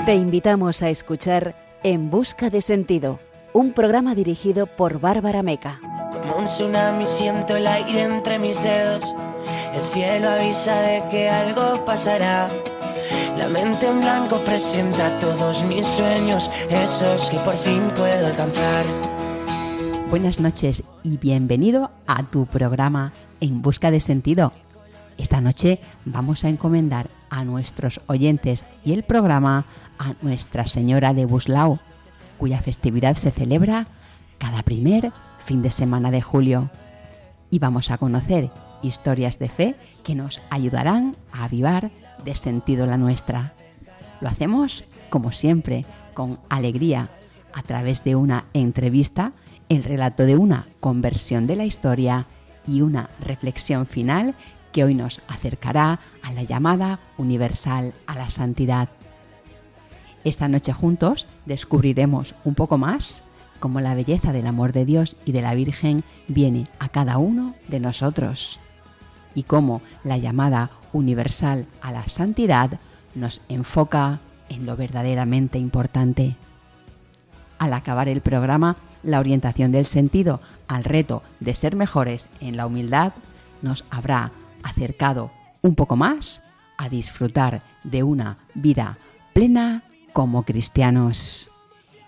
Te invitamos a escuchar En Busca de Sentido, un programa dirigido por Bárbara Meca. Como un tsunami siento el aire entre mis dedos. El cielo avisa de que algo pasará. La mente en blanco presenta todos mis sueños, esos que por fin puedo alcanzar. Buenas noches y bienvenido a tu programa En Busca de Sentido. Esta noche vamos a encomendar a nuestros oyentes y el programa a Nuestra Señora de Buslao, cuya festividad se celebra cada primer fin de semana de julio. Y vamos a conocer historias de fe que nos ayudarán a avivar de sentido la nuestra. Lo hacemos, como siempre, con alegría, a través de una entrevista, el relato de una conversión de la historia y una reflexión final que hoy nos acercará a la llamada universal a la santidad. Esta noche juntos descubriremos un poco más cómo la belleza del amor de Dios y de la Virgen viene a cada uno de nosotros y cómo la llamada universal a la santidad nos enfoca en lo verdaderamente importante. Al acabar el programa, la orientación del sentido al reto de ser mejores en la humildad nos habrá acercado un poco más a disfrutar de una vida plena como cristianos.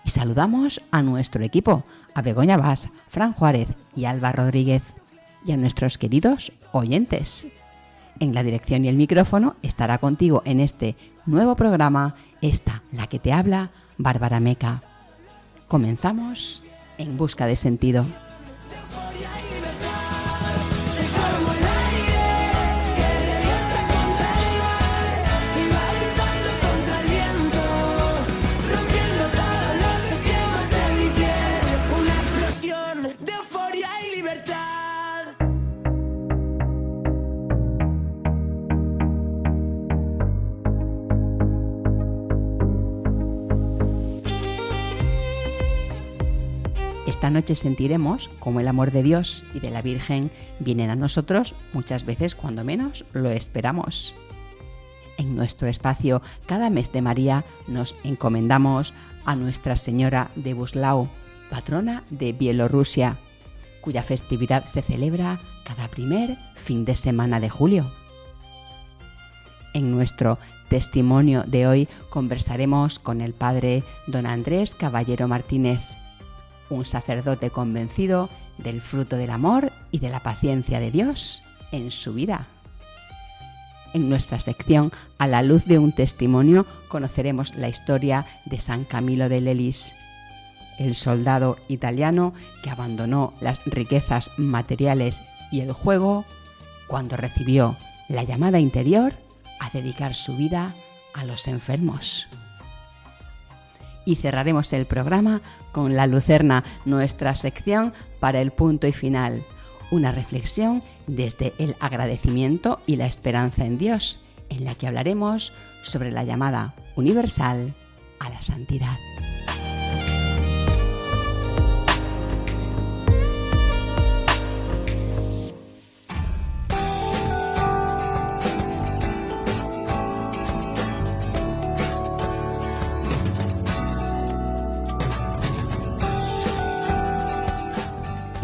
Y saludamos a nuestro equipo, a Begoña Vaz, Fran Juárez y Alba Rodríguez, y a nuestros queridos oyentes. En la dirección y el micrófono estará contigo en este nuevo programa, la que te habla, Bárbara Meca. Comenzamos En Busca de Sentido. Esta noche sentiremos cómo el amor de Dios y de la Virgen vienen a nosotros muchas veces cuando menos lo esperamos. En nuestro espacio Cada mes de María nos encomendamos a Nuestra Señora de Buslao, patrona de Bielorrusia, cuya festividad se celebra cada primer fin de semana de julio. En nuestro testimonio de hoy conversaremos con el padre don Andrés Caballero Martínez, un sacerdote convencido del fruto del amor y de la paciencia de Dios en su vida. En nuestra sección A la luz de un testimonio conoceremos la historia de San Camilo de Lelis, el soldado italiano que abandonó las riquezas materiales y el juego cuando recibió la llamada interior a dedicar su vida a los enfermos. Y cerraremos el programa con La Lucerna, nuestra sección para el punto y final. Una reflexión desde el agradecimiento y la esperanza en Dios, en la que hablaremos sobre la llamada universal a la santidad.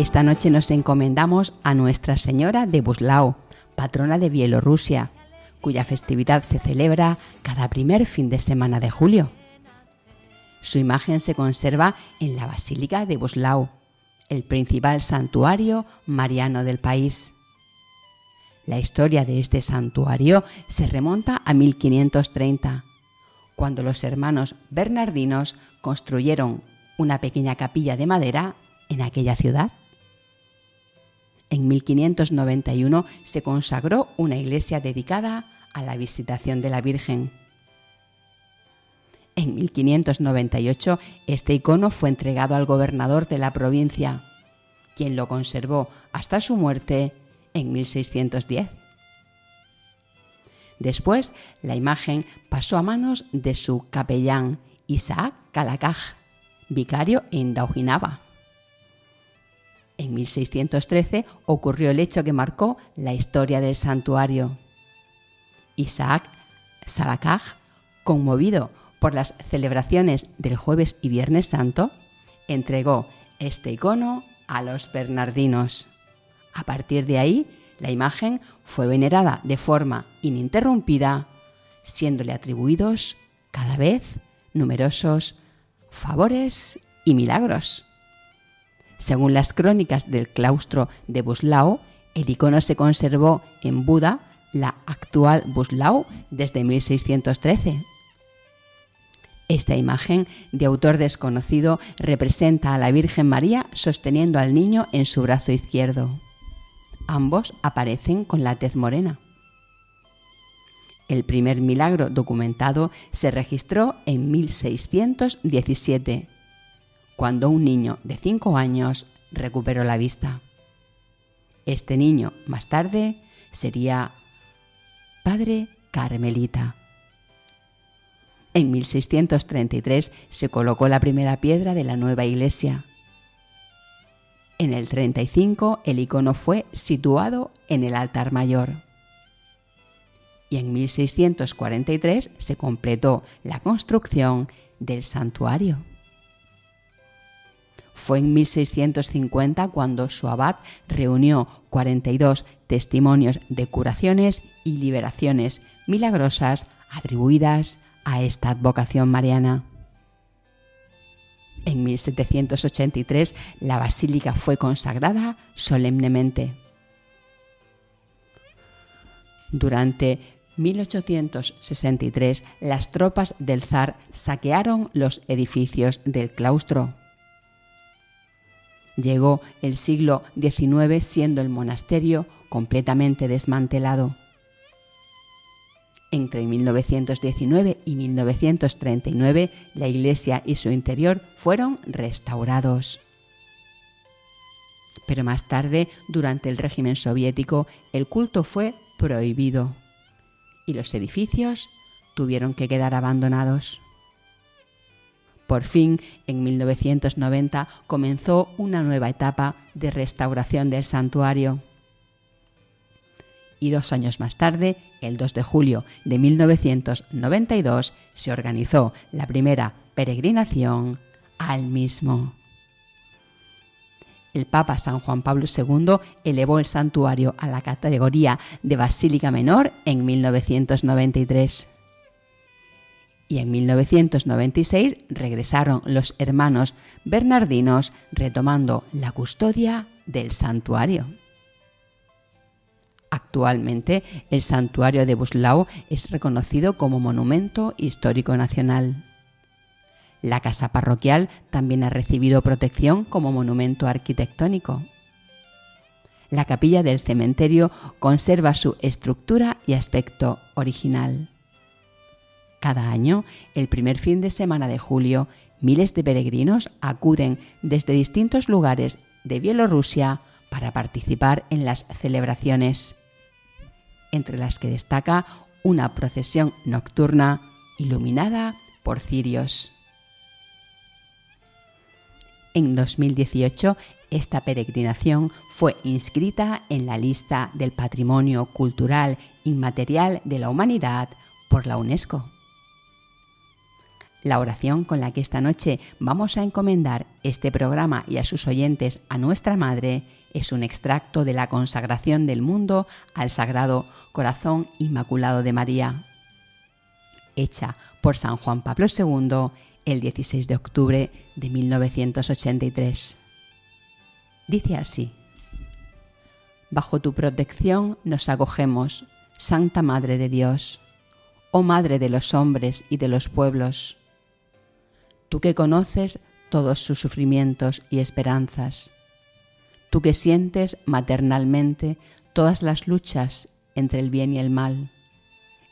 Esta noche nos encomendamos a Nuestra Señora de Buslao, patrona de Bielorrusia, cuya festividad se celebra cada primer fin de semana de julio. Su imagen se conserva en la Basílica de Buslao, el principal santuario mariano del país. La historia de este santuario se remonta a 1530, cuando los hermanos bernardinos construyeron una pequeña capilla de madera en aquella ciudad. En 1591 se consagró una iglesia dedicada a la visitación de la Virgen. En 1598 este icono fue entregado al gobernador de la provincia, quien lo conservó hasta su muerte en 1610. Después, la imagen pasó a manos de su capellán Isaac Kalakaj, vicario en Daujinaba. En 1613 ocurrió el hecho que marcó la historia del santuario. Isaac Kalakaj, conmovido por las celebraciones del Jueves y Viernes Santo, entregó este icono a los bernardinos. A partir de ahí, la imagen fue venerada de forma ininterrumpida, siéndole atribuidos cada vez numerosos favores y milagros. Según las crónicas del claustro de Buslao, el icono se conservó en Buda, la actual Buslao, desde 1613. Esta imagen, de autor desconocido, representa a la Virgen María sosteniendo al niño en su brazo izquierdo. Ambos aparecen con la tez morena. El primer milagro documentado se registró en 1617, cuando un niño de 5 años recuperó la vista. Este niño, más tarde, sería padre carmelita. En 1633 se colocó la primera piedra de la nueva iglesia. En el 35 el icono fue situado en el altar mayor. Y en 1643 se completó la construcción del santuario. Fue en 1650 cuando su abad reunió 42 testimonios de curaciones y liberaciones milagrosas atribuidas a esta advocación mariana. En 1783 la basílica fue consagrada solemnemente. Durante 1863 las tropas del zar saquearon los edificios del claustro. Llegó el siglo XIX siendo el monasterio completamente desmantelado. Entre 1919 y 1939 la iglesia y su interior fueron restaurados. Pero más tarde, durante el régimen soviético, el culto fue prohibido y los edificios tuvieron que quedar abandonados. Por fin, en 1990, comenzó una nueva etapa de restauración del santuario. Y 2 años más tarde, el 2 de julio de 1992, se organizó la primera peregrinación al mismo. El Papa San Juan Pablo II elevó el santuario a la categoría de Basílica Menor en 1993. Y en 1996 regresaron los hermanos bernardinos retomando la custodia del santuario. Actualmente, el santuario de Buslao es reconocido como Monumento Histórico Nacional. La casa parroquial también ha recibido protección como monumento arquitectónico. La capilla del cementerio conserva su estructura y aspecto original. Cada año, el primer fin de semana de julio, miles de peregrinos acuden desde distintos lugares de Bielorrusia para participar en las celebraciones, entre las que destaca una procesión nocturna iluminada por cirios. En 2018, esta peregrinación fue inscrita en la lista del Patrimonio Cultural Inmaterial de la Humanidad por la UNESCO. La oración con la que esta noche vamos a encomendar este programa y a sus oyentes a nuestra Madre es un extracto de la consagración del mundo al Sagrado Corazón Inmaculado de María, hecha por San Juan Pablo II el 16 de octubre de 1983. Dice así: Bajo tu protección nos acogemos, Santa Madre de Dios, oh Madre de los hombres y de los pueblos. Tú que conoces todos sus sufrimientos y esperanzas, tú que sientes maternalmente todas las luchas entre el bien y el mal,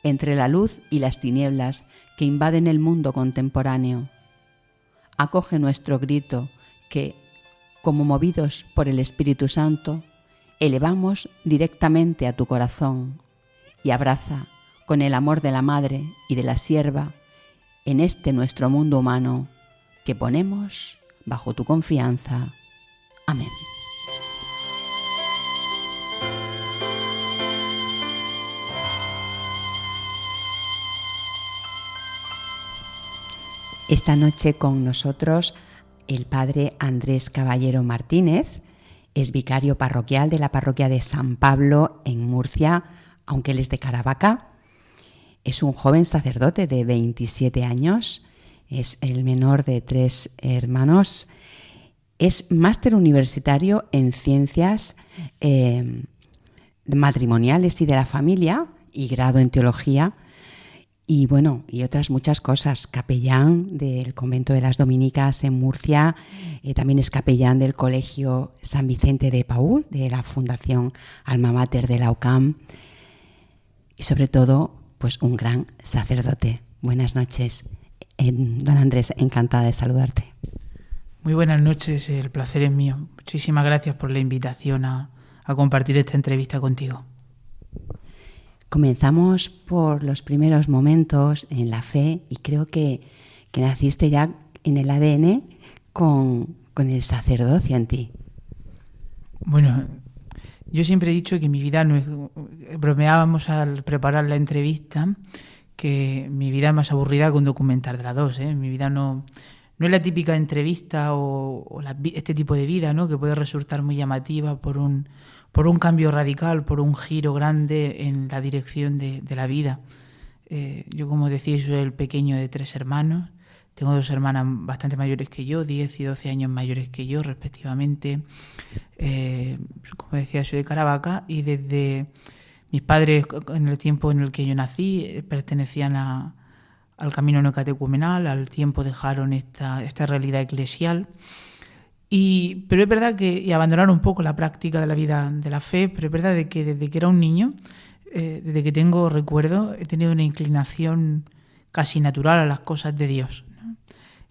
entre la luz y las tinieblas que invaden el mundo contemporáneo. Acoge nuestro grito que, como movidos por el Espíritu Santo, elevamos directamente a tu corazón y abraza con el amor de la Madre y de la Sierva en este nuestro mundo humano que ponemos bajo tu confianza. Amén. Esta noche con nosotros el padre Andrés Caballero Martínez, es vicario parroquial de la parroquia de San Pablo en Murcia, aunque él es de Caravaca. Es un joven sacerdote de 27 años, es el menor de 3 hermanos, es máster universitario en ciencias matrimoniales y de la familia y grado en teología. Y bueno, y otras muchas cosas. Capellán del convento de las Dominicas en Murcia, también es capellán del Colegio San Vicente de Paúl, de la Fundación Alma Mater de la UCAM, y sobre todo, pues un gran sacerdote. Buenas noches, don Andrés, encantada de saludarte. Muy buenas noches, el placer es mío. Muchísimas gracias por la invitación a compartir esta entrevista contigo. Comenzamos por los primeros momentos en la fe y creo que naciste ya en el ADN con el sacerdocio en ti. Bueno, yo siempre he dicho que mi vida no es... Bromeábamos al preparar la entrevista que mi vida es más aburrida que un documental de las dos, ¿eh? Mi vida no es la típica entrevista o este tipo de vida, ¿no? Que puede resultar muy llamativa por un cambio radical, por un giro grande en la dirección de la vida. Yo, como decía, soy el pequeño de 3 hermanos. Tengo 2 hermanas bastante mayores que yo, 10 y 12 años mayores que yo, respectivamente. Como decía, soy de Caravaca y desde mis padres, en el tiempo en el que yo nací, pertenecían al camino neocatecumenal, al tiempo dejaron esta realidad eclesial. Pero es verdad y abandonaron un poco la práctica de la vida de la fe, pero es verdad que desde que era un niño, desde que tengo recuerdo, he tenido una inclinación casi natural a las cosas de Dios, ¿no?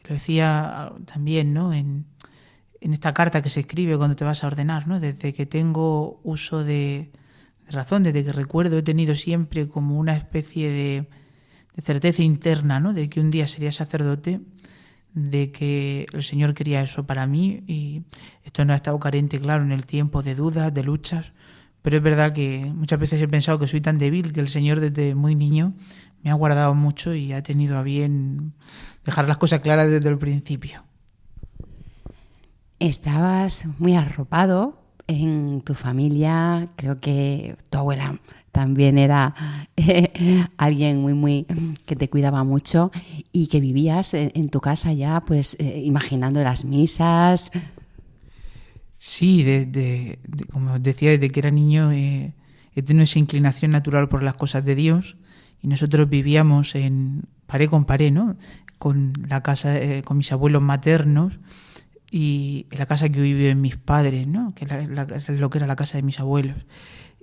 Lo decía también, ¿no? en esta carta que se escribe cuando te vas a ordenar, ¿no? Desde que tengo uso de razón, desde que recuerdo, he tenido siempre como una especie de certeza interna, ¿no? De que un día sería sacerdote, de que el Señor quería eso para mí, y esto no ha estado carente, claro, en el tiempo de dudas, de luchas, pero es verdad que muchas veces he pensado que soy tan débil que el Señor desde muy niño me ha guardado mucho y ha tenido a bien dejar las cosas claras desde el principio. Estabas muy arropado en tu familia, creo que tu abuela también era alguien muy que te cuidaba mucho y que vivías en tu casa ya, pues imaginando las misas. Sí, como decía, desde que era niño he tenido esa inclinación natural por las cosas de Dios, y nosotros vivíamos en pared con pared, ¿no? Con la casa, con mis abuelos maternos, y en la casa que viven mis padres, ¿no? Que es lo que era la casa de mis abuelos.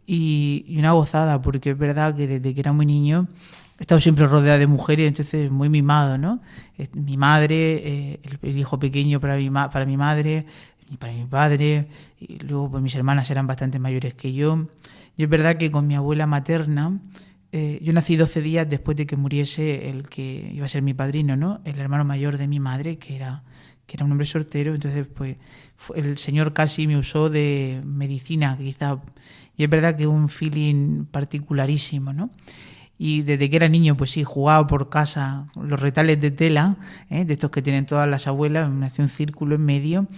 Y una gozada, porque es verdad que desde que era muy niño he estado siempre rodeado de mujeres, entonces muy mimado, ¿no? Mi madre, el hijo pequeño para mi madre y para mi padre, y luego pues mis hermanas eran bastante mayores que yo. Y es verdad que con mi abuela materna, yo nací 12 días después de que muriese el que iba a ser mi padrino, ¿no? El hermano mayor de mi madre, que era un hombre soltero. Entonces pues el Señor casi me usó de medicina, quizá. Y es verdad que es un feeling particularísimo, ¿no? Y desde que era niño, pues sí, jugaba por casa los retales de tela, de estos que tienen todas las abuelas, me hacía un círculo en medio,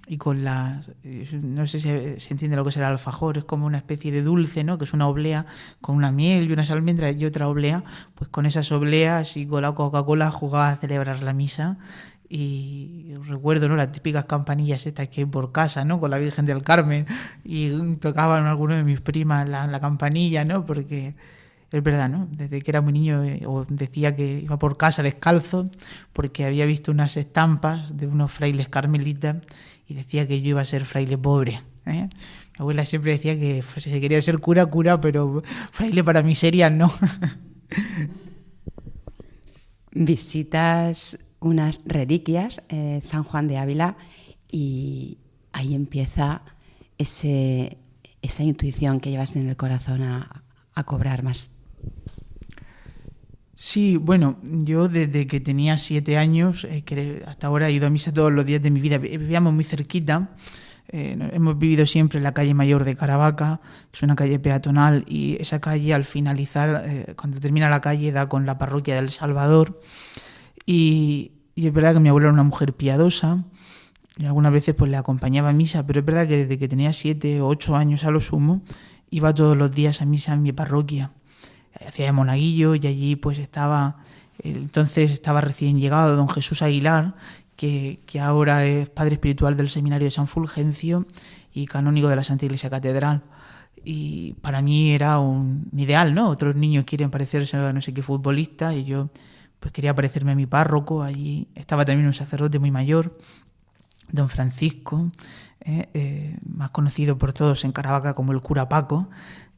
y con no sé si se entiende lo que es el alfajor, es como una especie de dulce, ¿no? Que es una oblea con una miel y unas almendras y otra oblea. Pues con esas obleas y con la Coca-Cola jugaba a celebrar la misa. Y recuerdo, ¿no? Las típicas campanillas estas que hay por casa, ¿no? Con la Virgen del Carmen, y tocaban algunos de mis primas la campanilla, ¿no? Porque es verdad, ¿no? Desde que era muy niño decía que iba por casa descalzo porque había visto unas estampas de unos frailes carmelitas y decía que yo iba a ser fraile pobre, ¿eh? Mi abuela siempre decía que si se quería ser cura, pero fraile para miserias no. Visitas unas reliquias, San Juan de Ávila, y ahí empieza esa intuición que llevas en el corazón a cobrar más. Sí, bueno, yo desde que tenía 7 años, que hasta ahora he ido a misa todos los días de mi vida. Vivíamos muy cerquita, hemos vivido siempre en la calle Mayor de Caravaca, que es una calle peatonal, y esa calle al finalizar, cuando termina la calle, da con la parroquia del Salvador. Y es verdad que mi abuela era una mujer piadosa y algunas veces pues le acompañaba a misa, pero es verdad que desde que tenía 7 o 8 años a lo sumo, iba todos los días a misa en mi parroquia. Hacía de monaguillo y allí pues entonces estaba recién llegado don Jesús Aguilar, que ahora es padre espiritual del seminario de San Fulgencio y canónigo de la Santa Iglesia Catedral. Y para mí era un ideal, ¿no? Otros niños quieren parecerse a no sé qué futbolista y yo pues quería parecerme a mi párroco. Allí estaba también un sacerdote muy mayor, don Francisco, más conocido por todos en Caravaca como el cura Paco,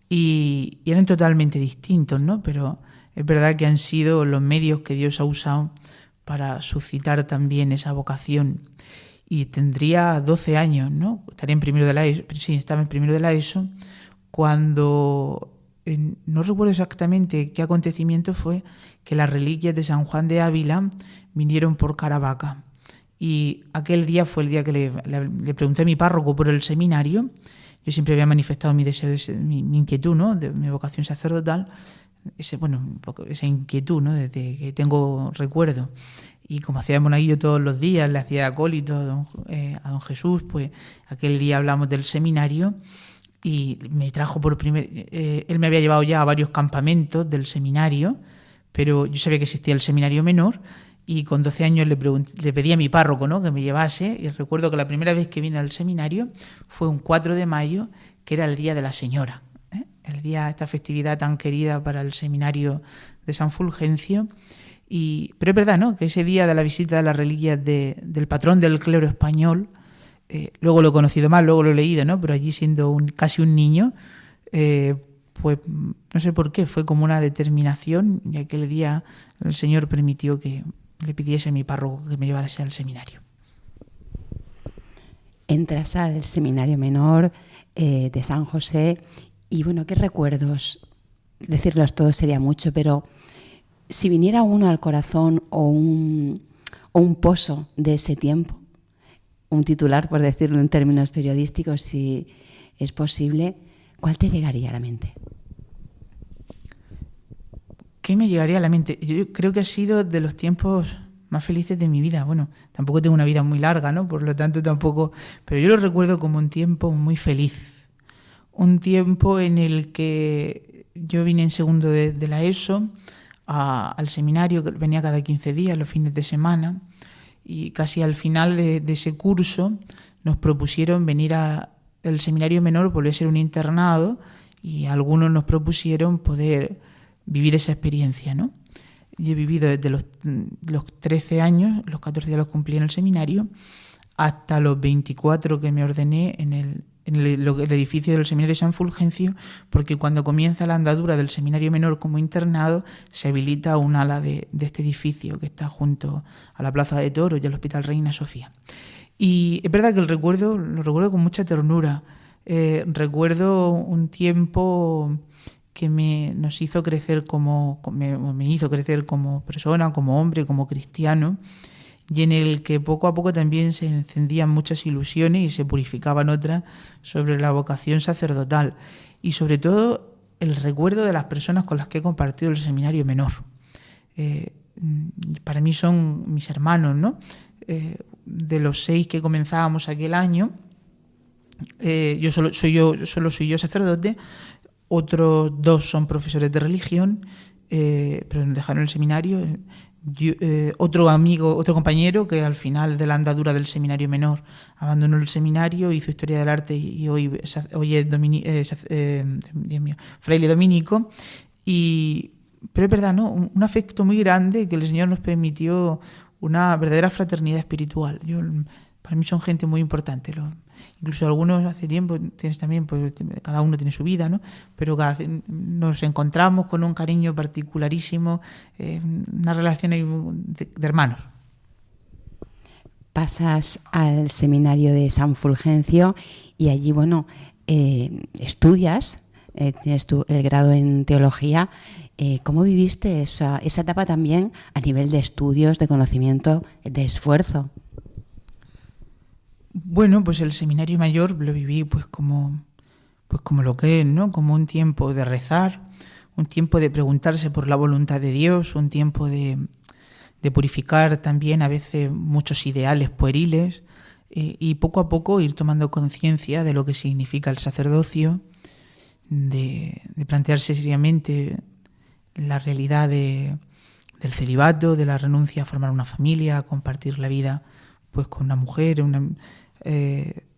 y eran totalmente distintos, ¿no? Pero es verdad que han sido los medios que Dios ha usado para suscitar también esa vocación. Y tendría 12 años, ¿no? Estaría en primero de la ESO, sí, estaba en primero de la ESO, cuando no recuerdo exactamente qué acontecimiento fue, que las reliquias de San Juan de Ávila vinieron por Caravaca. Y aquel día fue el día que le pregunté a mi párroco por el seminario. Yo siempre había manifestado mi deseo, mi inquietud, ¿no? De mi vocación sacerdotal, esa inquietud, ¿no? Desde que tengo recuerdo. Y como hacía monaguillo todos los días, le hacía acólito a don Jesús, pues aquel día hablamos del seminario y me trajo él me había llevado ya a varios campamentos del seminario, pero yo sabía que existía el seminario menor y con 12 años le pedí a mi párroco, ¿no? Que me llevase, y recuerdo que la primera vez que vine al seminario fue un 4 de mayo, que era el Día de la Señora, esta festividad tan querida para el seminario de San Fulgencio. Pero es verdad, ¿no? Que ese día de la visita de las reliquias del patrón del clero español, luego lo he conocido más, luego lo he leído, ¿no? Pero allí siendo casi un niño, pues no sé por qué, fue como una determinación, y aquel día el Señor permitió que le pidiese a mi párroco que me llevase al seminario. Entras al seminario menor de San José y bueno, ¿qué recuerdos? Decirlos todos sería mucho, pero si viniera uno al corazón o un pozo de ese tiempo, un titular, por decirlo en términos periodísticos, si es posible, ¿cuál te llegaría a la mente? ¿Qué me llegaría a la mente? Yo creo que ha sido de los tiempos más felices de mi vida. Bueno, tampoco tengo una vida muy larga, ¿no? Por lo tanto, tampoco... Pero yo lo recuerdo como un tiempo muy feliz. Un tiempo en el que yo vine en segundo de la ESO al seminario, que venía cada 15 días, los fines de semana, y casi al final de ese curso nos propusieron venir al seminario menor, volvió a ser un internado, y algunos nos propusieron poder vivir esa experiencia, ¿no? Yo he vivido desde los 13 años, los 14 ya los cumplí en el seminario, hasta los 24 que me ordené en el edificio del seminario de San Fulgencio, porque cuando comienza la andadura del seminario menor como internado, se habilita un ala de este edificio que está junto a la Plaza de Toros y al Hospital Reina Sofía. Y es verdad que lo recuerdo con mucha ternura. Recuerdo un tiempo que nos hizo crecer me hizo crecer como persona, como hombre, como cristiano, y en el que poco a poco también se encendían muchas ilusiones y se purificaban otras sobre la vocación sacerdotal, y sobre todo el recuerdo de las personas con las que he compartido el seminario menor. Para mí son mis hermanos, ¿no? De los 6 que comenzábamos aquel año, solo soy yo sacerdote, otros 2 son profesores de religión, pero nos dejaron el seminario. Otro compañero que al final de la andadura del seminario menor abandonó el seminario, hizo historia del arte y hoy es fraile dominico. Pero es verdad, ¿no? Un afecto muy grande que el Señor nos permitió, una verdadera fraternidad espiritual. Para mí son gente muy importante. Incluso algunos hace tiempo tienes también, pues cada uno tiene su vida, ¿no? Pero nos encontramos con un cariño particularísimo, una relación de hermanos. Pasas al seminario de San Fulgencio y allí, estudias, tienes el grado en teología. ¿Cómo viviste esa etapa también a nivel de estudios, de conocimiento, de esfuerzo? Bueno, pues el seminario mayor lo viví pues como lo que es, ¿no? Como un tiempo de rezar, un tiempo de preguntarse por la voluntad de Dios, un tiempo de de purificar también a veces muchos ideales pueriles y poco a poco ir tomando conciencia de lo que significa el sacerdocio, de plantearse seriamente la realidad del celibato, de la renuncia a formar una familia, a compartir la vida pues con una mujer,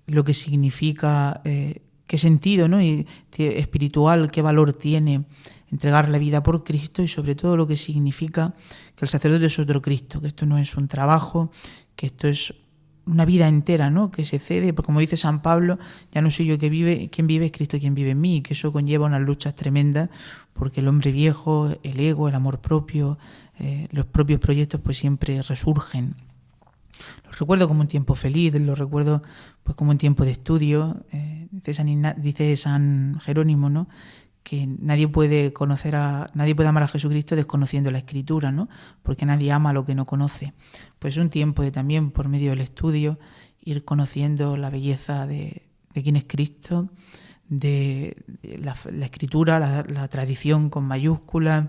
lo que significa, qué sentido, ¿no? y espiritual, qué valor tiene entregar la vida por Cristo, y sobre todo lo que significa que el sacerdote es otro Cristo, que esto no es un trabajo, que esto es una vida entera, ¿no? Que se cede, porque como dice San Pablo, ya no soy yo quien vive, es Cristo quien vive en mí, y que eso conlleva unas luchas tremendas, porque el hombre viejo, el ego, el amor propio, los propios proyectos pues siempre resurgen. Los recuerdo como un tiempo feliz, los recuerdo pues como un tiempo de estudio. Dice San Jerónimo, ¿no? Que nadie puede amar a Jesucristo desconociendo la Escritura, ¿no? Porque nadie ama lo que no conoce. Pues es un tiempo de también, por medio del estudio, ir conociendo la belleza de quién es Cristo, de la Escritura, la tradición con mayúsculas,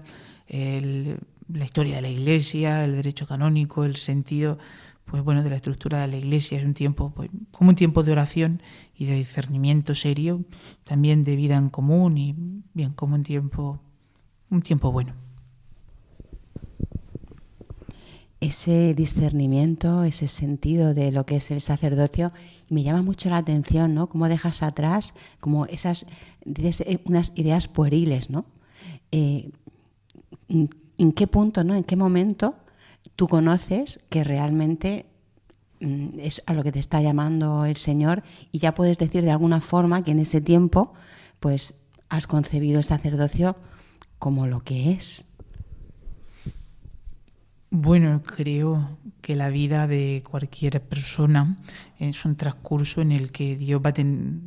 la historia de la Iglesia, el derecho canónico, el sentido pues bueno, de la estructura de la Iglesia. Es un tiempo pues, como un tiempo de oración y de discernimiento serio, también de vida en común y bien, como un tiempo bueno. Ese discernimiento, ese sentido de lo que es el sacerdocio, me llama mucho la atención, ¿no? Cómo dejas atrás como unas ideas pueriles, ¿no? ¿En qué punto, ¿no? ¿En qué momento tú conoces que realmente es a lo que te está llamando el Señor y ya puedes decir de alguna forma que en ese tiempo pues has concebido el sacerdocio como lo que es? Bueno, creo que la vida de cualquier persona es un transcurso en el que Dios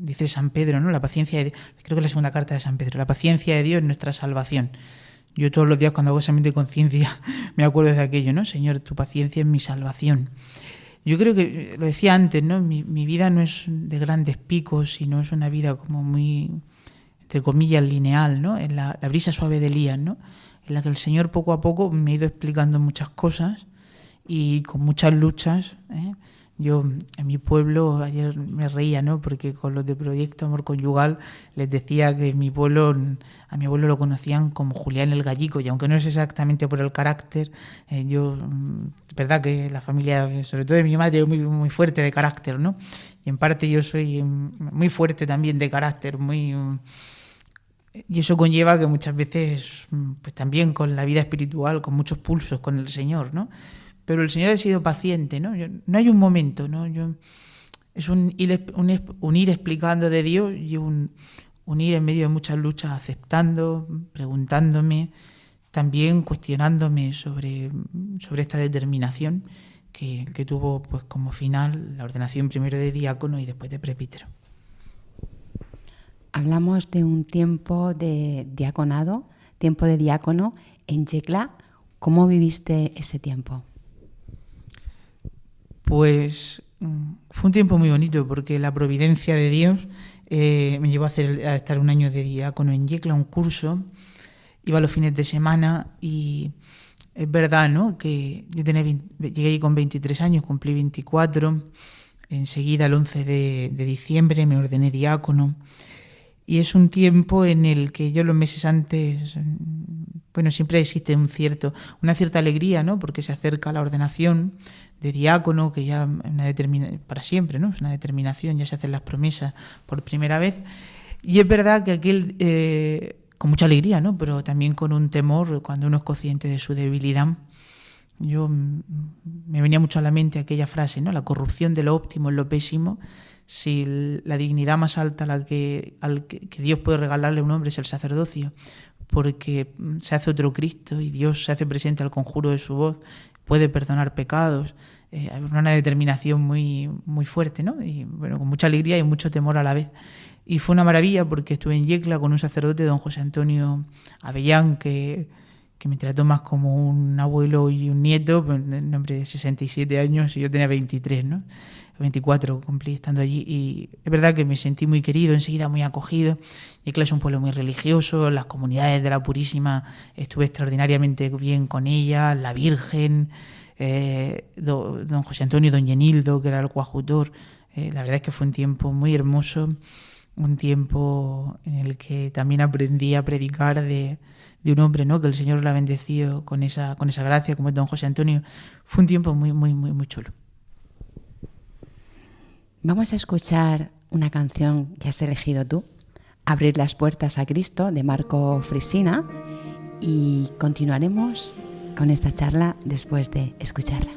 dice San Pedro, ¿no? La paciencia creo que es la segunda carta de San Pedro, la paciencia de Dios es nuestra salvación. Yo todos los días cuando hago examen de conciencia me acuerdo de aquello, ¿no? Señor, tu paciencia es mi salvación. Yo creo que, lo decía antes, ¿no? Mi vida no es de grandes picos, sino es una vida como muy, entre comillas, lineal, ¿no? En la brisa suave de Elías, ¿no? En la que el Señor poco a poco me ha ido explicando muchas cosas y con muchas luchas, ¿eh? Yo en mi pueblo ayer me reía, ¿no? Porque con los de Proyecto Amor Conyugal les decía que a mi abuelo lo conocían como Julián el Gallico, y aunque no es exactamente por el carácter, es verdad que la familia, sobre todo de mi madre, es muy, muy fuerte de carácter, ¿no? Y en parte yo soy muy fuerte también de carácter, y eso conlleva que muchas veces, pues también con la vida espiritual, con muchos pulsos con el Señor, ¿no? Pero el Señor ha sido paciente, ¿no? No hay un momento, ¿no? Es un ir explicando de Dios y un ir en medio de muchas luchas, aceptando, preguntándome, también cuestionándome sobre esta determinación que tuvo pues como final la ordenación primero de diácono y después de presbítero. Hablamos de un tiempo de diaconado, tiempo de diácono en Yecla. ¿Cómo viviste ese tiempo? Pues fue un tiempo muy bonito porque la providencia de Dios me llevó a estar un año de diácono en Yecla, un curso, iba los fines de semana y es verdad, ¿no? Que yo llegué ahí con 23 años, cumplí 24, enseguida el 11 de diciembre me ordené diácono y es un tiempo en el que yo los meses antes, bueno, siempre existe una cierta alegría, ¿no? Porque se acerca la ordenación de diácono, que ya para siempre, ¿no? Es una determinación, ya se hacen las promesas por primera vez. Y es verdad que con mucha alegría, ¿no? Pero también con un temor cuando uno es consciente de su debilidad. Me venía mucho a la mente aquella frase, ¿no? La corrupción de lo óptimo es lo pésimo. Si la dignidad más alta que Dios puede regalarle a un hombre es el sacerdocio, porque se hace otro Cristo y Dios se hace presente al conjuro de su voz, puede perdonar pecados, hay una determinación muy, muy fuerte, ¿no? Y bueno, con mucha alegría y mucho temor a la vez. Y fue una maravilla porque estuve en Yecla con un sacerdote, don José Antonio Avellán, que me trató más como un abuelo y un nieto, un hombre de 67 años y yo tenía 23, ¿no? 24 cumplí estando allí, y es verdad que me sentí muy querido, enseguida muy acogido. Yecla es un pueblo muy religioso, las comunidades de la Purísima estuve extraordinariamente bien con ella, la Virgen, don José Antonio y don Yenildo, que era el coadjutor. La verdad es que fue un tiempo muy hermoso, un tiempo en el que también aprendí a predicar de un hombre, ¿no?, que el Señor lo ha bendecido con esa gracia, como es don José Antonio. Fue un tiempo muy, muy, muy, muy chulo. Vamos a escuchar una canción que has elegido tú, Abrir las puertas a Cristo, de Marco Frisina, y continuaremos con esta charla después de escucharla.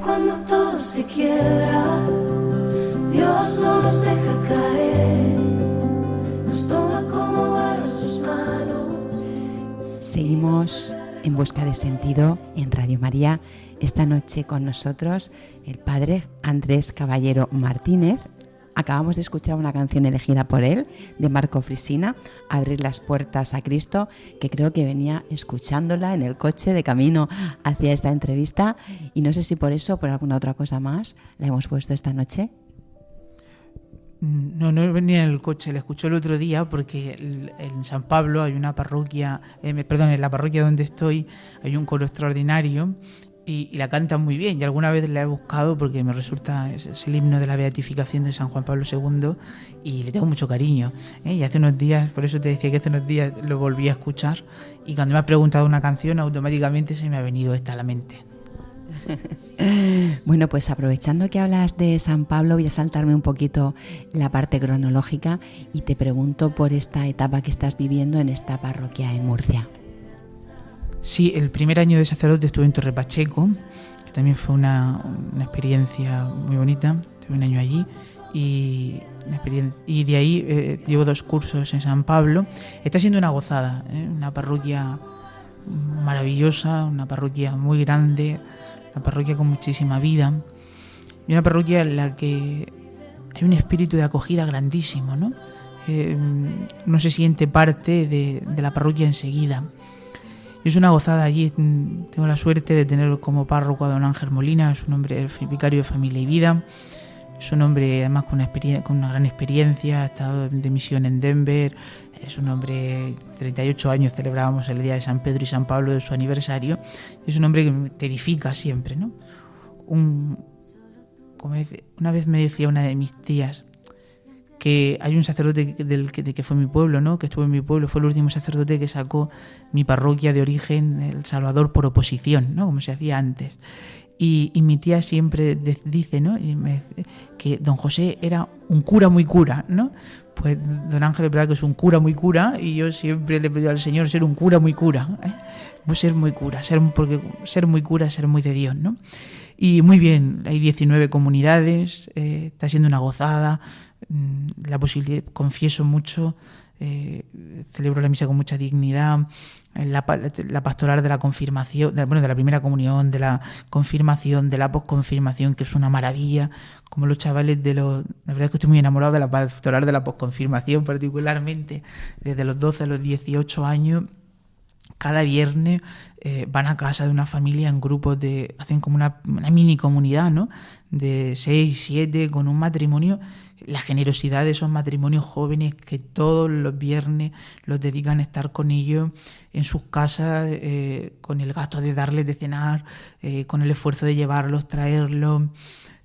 Cuando todo se quiebra, Dios no nos deja caer, nos toma como barro en sus manos. Seguimos en Busca de Sentido en Radio María. Esta noche con nosotros el padre Andrés Caballero Martínez. Acabamos de escuchar una canción elegida por él, de Marco Frisina, Abrir las puertas a Cristo, que creo que venía escuchándola en el coche de camino hacia esta entrevista, y no sé si por eso o por alguna otra cosa más la hemos puesto esta noche. No venía en el coche, la escuché el otro día porque en San Pablo hay una parroquia, en la parroquia donde estoy hay un coro extraordinario y la cantan muy bien, y alguna vez la he buscado porque me resulta, es el himno de la beatificación de San Juan Pablo II y le tengo mucho cariño, y hace unos días, por eso te decía que hace unos días lo volví a escuchar, y cuando me has preguntado una canción automáticamente se me ha venido esta a la mente. Bueno, pues aprovechando que hablas de San Pablo, voy a saltarme un poquito la parte cronológica y te pregunto por esta etapa que estás viviendo en esta parroquia en Murcia. Sí, el primer año de sacerdote estuve en Torre Pacheco, que también fue una experiencia muy bonita. Estuve un año allí y de ahí llevo 2 cursos en San Pablo. Está siendo una gozada, una parroquia maravillosa, una parroquia muy grande, una parroquia con muchísima vida y una parroquia en la que hay un espíritu de acogida grandísimo, ¿no? No se siente parte de la parroquia enseguida. Y es una gozada allí. Tengo la suerte de tener como párroco a don Ángel Molina, es un hombre, el vicario de Familia y Vida. Es un hombre además con una gran experiencia, ha estado de misión en Denver. Es un hombre, 38 años celebrábamos el día de San Pedro y San Pablo de su aniversario. Es un hombre que te edifica siempre, ¿no? Una vez me decía una de mis tías que hay un sacerdote que fue mi pueblo, ¿no?, que estuvo en mi pueblo, fue el último sacerdote que sacó mi parroquia de origen, El Salvador, por oposición, ¿no?, como se hacía antes. Y mi tía siempre dice, ¿no?, que don José era un cura muy cura, ¿no? Pues don Ángel es verdad que es un cura muy cura, y yo siempre le pido al Señor ser un cura muy cura, pues ser muy cura, porque ser muy cura es ser muy de Dios, ¿no? Y muy bien, hay 19 comunidades, está siendo una gozada, la posibilidad, confieso mucho, celebro la misa con mucha dignidad, la pastoral de la confirmación, de la primera comunión, de la confirmación, de la posconfirmación, que es una maravilla, como los chavales la verdad es que estoy muy enamorado de la pastoral de la posconfirmación, particularmente desde los 12 a los 18 años, cada viernes van a casa de una familia en grupos hacen como una mini comunidad, ¿no? De 6, 7, con un matrimonio. La generosidad de esos matrimonios jóvenes que todos los viernes los dedican a estar con ellos en sus casas, con el gasto de darles de cenar, con el esfuerzo de llevarlos, traerlos,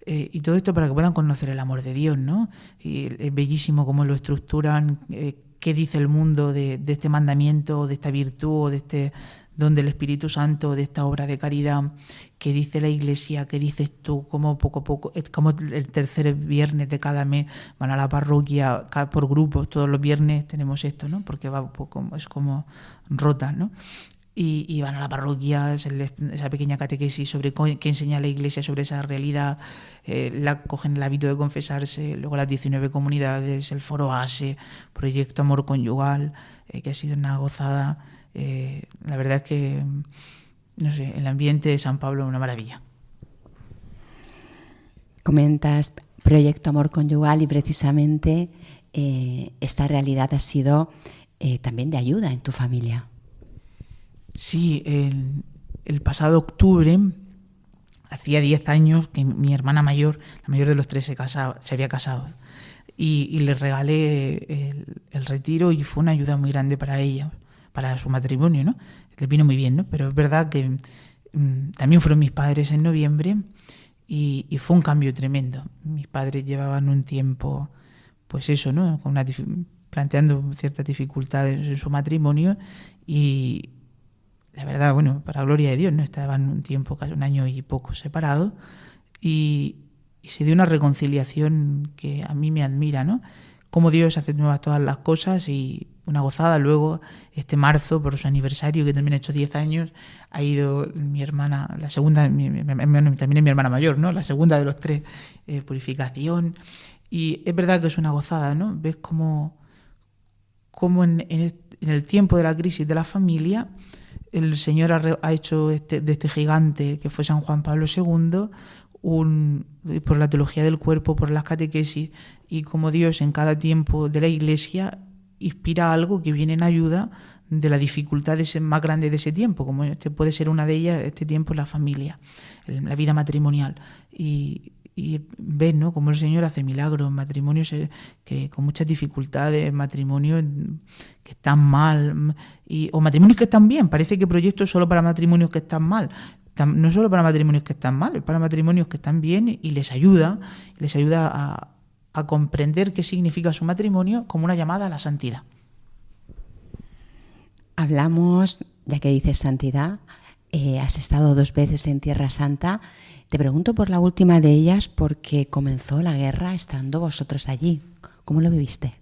y todo esto para que puedan conocer el amor de Dios, ¿no? Y es bellísimo cómo lo estructuran, qué dice el mundo de este mandamiento, de esta virtud, de este don del Espíritu Santo, de esta obra de caridad, qué dice la Iglesia, qué dices tú, cómo poco a poco, es como el tercer viernes de cada mes van a la parroquia por grupos, todos los viernes tenemos esto, ¿no? Porque va un poco, es como rota, ¿no? Y van a la parroquia, esa pequeña catequesis sobre qué enseña la Iglesia sobre esa realidad, cogen el hábito de confesarse, luego las 19 comunidades, el foro ASE, Proyecto Amor Conyugal, que ha sido una gozada. La verdad es que, no sé, el ambiente de San Pablo es una maravilla. Comentas Proyecto Amor Conyugal y precisamente esta realidad ha sido también de ayuda en tu familia. Sí, el pasado octubre, hacía 10 años que mi hermana mayor, la mayor de los 3, se había casado. Y le regalé el retiro y fue una ayuda muy grande para ella, para su matrimonio, ¿no? Le vino muy bien, ¿no? Pero es verdad que también fueron mis padres en noviembre y fue un cambio tremendo. Mis padres llevaban un tiempo, pues eso, ¿no? Planteando ciertas dificultades en su matrimonio y la verdad, bueno, para gloria de Dios, ¿no? Estaban un tiempo, casi un año y poco separados y se dio una reconciliación que a mí me admira, ¿no? Cómo Dios hace nuevas todas las cosas y una gozada. Luego, este marzo, por su aniversario, que también ha hecho 10 años, ha ido mi hermana, la segunda, también es mi hermana mayor, ¿no? La segunda de los 3, purificación. Y es verdad que es una gozada, ¿no? Ves cómo en el tiempo de la crisis de la familia, el Señor ha hecho de este gigante que fue San Juan Pablo II, por la teología del cuerpo, por las catequesis, y como Dios en cada tiempo de la Iglesia inspira algo que viene en ayuda de la dificultad más grande de ese tiempo, como puede ser una de ellas, este tiempo la familia, la vida matrimonial. Y ves, ¿no?, cómo el Señor hace milagros, matrimonios que con muchas dificultades, matrimonios que están mal, o matrimonios que están bien. Parece que proyecto es solo para matrimonios que están mal. No solo para matrimonios que están mal, es para matrimonios que están bien y les ayuda a comprender qué significa su matrimonio como una llamada a la santidad. Hablamos, ya que dices santidad, has estado 2 veces en Tierra Santa. Te pregunto por la última de ellas porque comenzó la guerra estando vosotros allí. ¿Cómo lo viviste?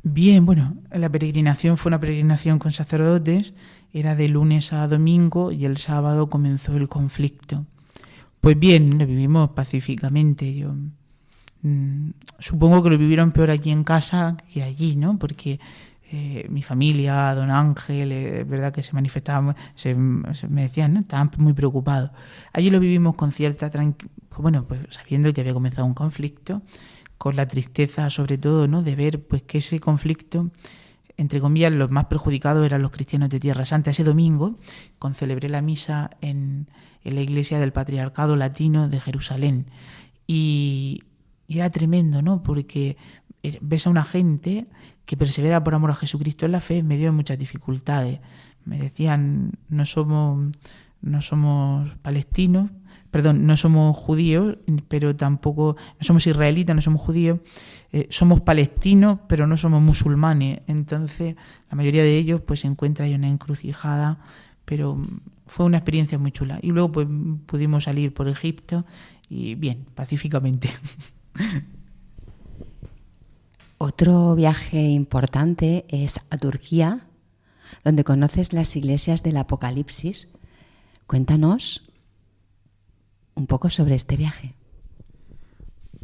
Bien, bueno, la peregrinación fue una peregrinación con sacerdotes, era de lunes a domingo y el sábado comenzó el conflicto. Pues bien, lo vivimos pacíficamente. Yo supongo que lo vivieron peor aquí en casa que allí, ¿no? Porque mi familia, don Ángel, es verdad que se manifestaban, me decían, ¿no?, estaban muy preocupados. Allí lo vivimos con cierta tranquilidad, bueno, pues sabiendo que había comenzado un conflicto, con la tristeza sobre todo, ¿no?, de ver pues que ese conflicto, entre comillas, los más perjudicados eran los cristianos de Tierra Santa. Ese domingo celebré la misa en la iglesia del Patriarcado Latino de Jerusalén y era tremendo, ¿no?, porque ves a una gente que persevera por amor a Jesucristo en la fe en medio de muchas dificultades. Me decían, no somos palestinos, no somos judíos, pero tampoco, no somos israelitas, no somos judíos, somos palestinos, pero no somos musulmanes. Entonces, la mayoría de ellos pues se encuentra ahí una encrucijada, pero fue una experiencia muy chula. Y luego pues pudimos salir por Egipto y bien, pacíficamente. Otro viaje importante es a Turquía, donde conoces las iglesias del Apocalipsis. Cuéntanos un poco sobre este viaje.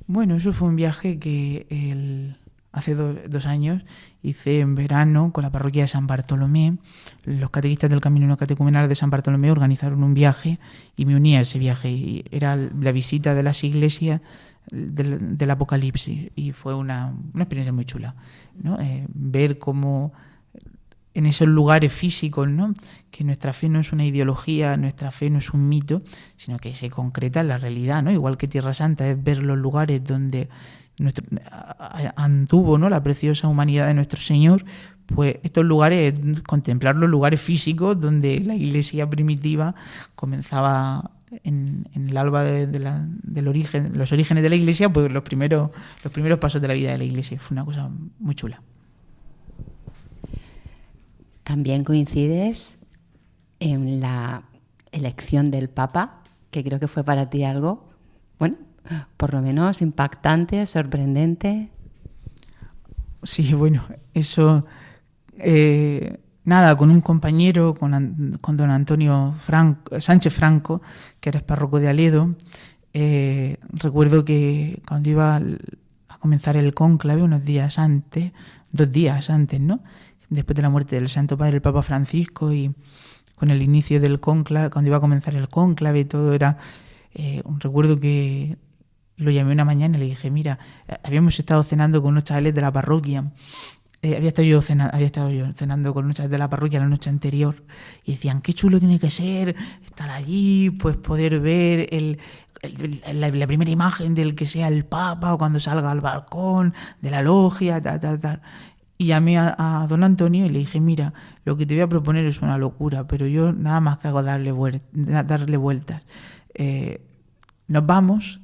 Bueno, eso fue un viaje que hace 2 años hice en verano con la parroquia de San Bartolomé. Los catequistas del Camino Catecumenal de San Bartolomé organizaron un viaje y me uní a ese viaje. Y era la visita de las iglesias del Apocalipsis y fue una experiencia muy chula, ¿no? Ver cómo en esos lugares físicos, ¿no? Que nuestra fe no es una ideología, nuestra fe no es un mito, sino que se concreta en la realidad, ¿no? Igual que Tierra Santa es ver los lugares donde anduvo, ¿no?, la preciosa humanidad de nuestro Señor, pues estos lugares, contemplar los lugares físicos donde la Iglesia primitiva comenzaba en el alba del origen, los orígenes de la Iglesia, pues los primeros pasos de la vida de la Iglesia. Fue una cosa muy chula. También coincides en la elección del Papa, que creo que fue para ti algo, bueno, por lo menos impactante, sorprendente. Sí, bueno, eso... nada, con un compañero, con don Antonio Sánchez Franco, que era párroco de Aledo, recuerdo que cuando iba a comenzar el cónclave, 2 días antes, ¿no?, después de la muerte del Santo Padre, el Papa Francisco, y con el inicio del cónclave, cuando iba a comenzar el cónclave, todo era... recuerdo que lo llamé una mañana y le dije, mira, habíamos estado cenando con unos chavales de la parroquia. Había estado yo cenando con unos chavales de la parroquia la noche anterior, y decían, qué chulo tiene que ser estar allí, pues poder ver la primera imagen del que sea el Papa, o cuando salga al balcón de la logia, tal. Y llamé a don Antonio y le dije, mira, lo que te voy a proponer es una locura, pero yo nada más que hago darle vueltas. Nos vamos.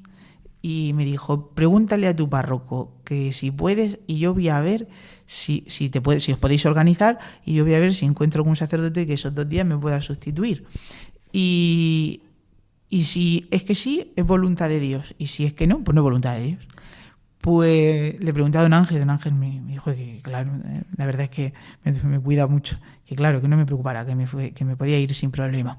Y me dijo, pregúntale a tu párroco que si puedes, y yo voy a ver si os podéis organizar, y yo voy a ver si encuentro algún sacerdote que esos 2 días me pueda sustituir. Y si es que sí, es voluntad de Dios. Y si es que no, pues no es voluntad de Dios. Pues le pregunté a don Ángel me dijo que, claro, la verdad es que me cuida mucho, que claro, que no me preocupara, que me podía ir sin problema.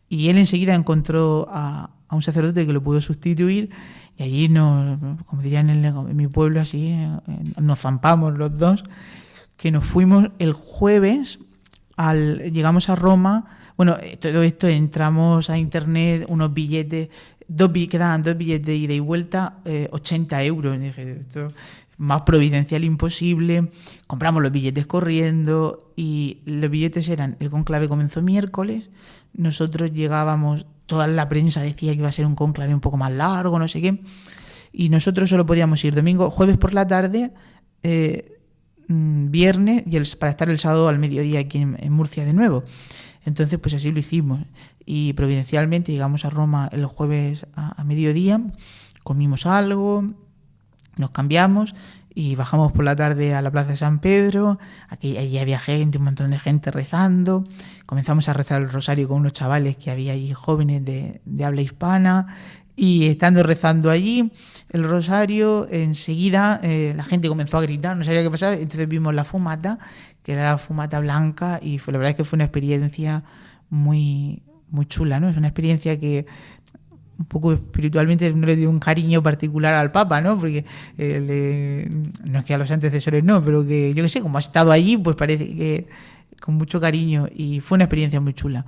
Y él enseguida encontró a un sacerdote que lo pudo sustituir, y allí, como dirían en mi pueblo, así, nos zampamos los dos, que nos fuimos el jueves, llegamos a Roma. Bueno, todo esto, entramos a internet, unos billetes, quedaban 2 billetes de ida y vuelta, 80 euros. Y dije, esto es más providencial imposible. Compramos los billetes corriendo, y los billetes eran, el conclave comenzó miércoles, nosotros llegábamos, toda la prensa decía que iba a ser un conclave un poco más largo, no sé qué, y nosotros solo podíamos ir jueves por la tarde, viernes, para estar el sábado al mediodía aquí en Murcia de nuevo. Entonces, pues así lo hicimos, y providencialmente llegamos a Roma el jueves a mediodía, comimos algo, nos cambiamos y bajamos por la tarde a la Plaza de San Pedro. Allí había gente, un montón de gente rezando. Comenzamos a rezar el rosario con unos chavales que había allí, jóvenes de habla hispana, y estando rezando allí el rosario, enseguida la gente comenzó a gritar, no sabía qué pasaba. Entonces vimos la fumata, que era la fumata blanca, y la verdad es que fue una experiencia muy, muy chula, ¿no? Es una experiencia que un poco espiritualmente no le dio un cariño particular al Papa, ¿no? Porque no es que a los antecesores no, pero que yo qué sé, como ha estado allí, pues parece que con mucho cariño, y fue una experiencia muy chula.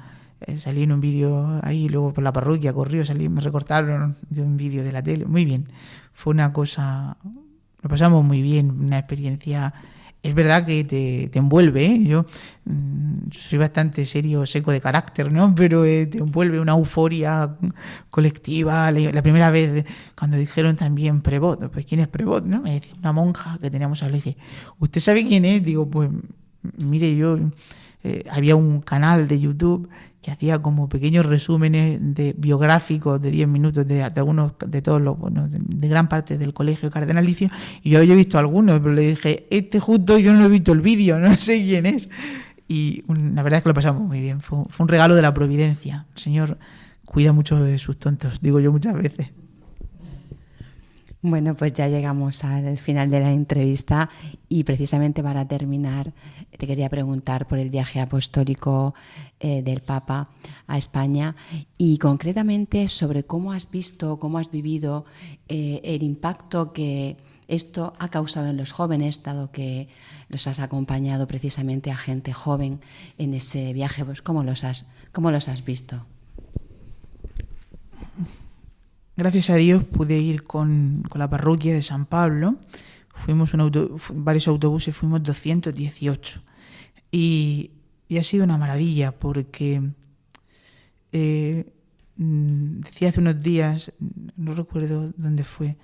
Salí en un vídeo ahí, luego por la parroquia corrió, me recortaron de un vídeo de la tele, muy bien. Fue una cosa, lo pasamos muy bien, una experiencia. Es verdad que te envuelve, ¿eh? Yo soy bastante serio, seco de carácter, ¿no? Pero te envuelve una euforia colectiva. La primera vez, cuando dijeron también Prevot, pues ¿quién es Prevot, no? Me decía una monja que teníamos al lado, dice, ¿usted sabe quién es? Digo, pues mire, yo había un canal de YouTube que hacía como pequeños resúmenes biográficos de 10 minutos de algunos, de todos los, bueno, de gran parte del colegio cardenalicio, y yo había visto algunos, pero le dije, justo yo no he visto el vídeo, no sé quién es. Y la verdad es que lo pasamos muy bien, fue un regalo de la providencia. El Señor cuida mucho de sus tontos, digo yo muchas veces. Bueno, pues ya llegamos al final de la entrevista, y precisamente para terminar te quería preguntar por el viaje apostólico del Papa a España, y concretamente sobre cómo has visto, cómo has vivido el impacto que esto ha causado en los jóvenes, dado que los has acompañado precisamente a gente joven en ese viaje. Pues ¿cómo los has visto? Gracias a Dios pude ir con la parroquia de San Pablo. Fuimos varios autobuses, fuimos 218. Y ha sido una maravilla porque decía hace unos días, no recuerdo dónde fue,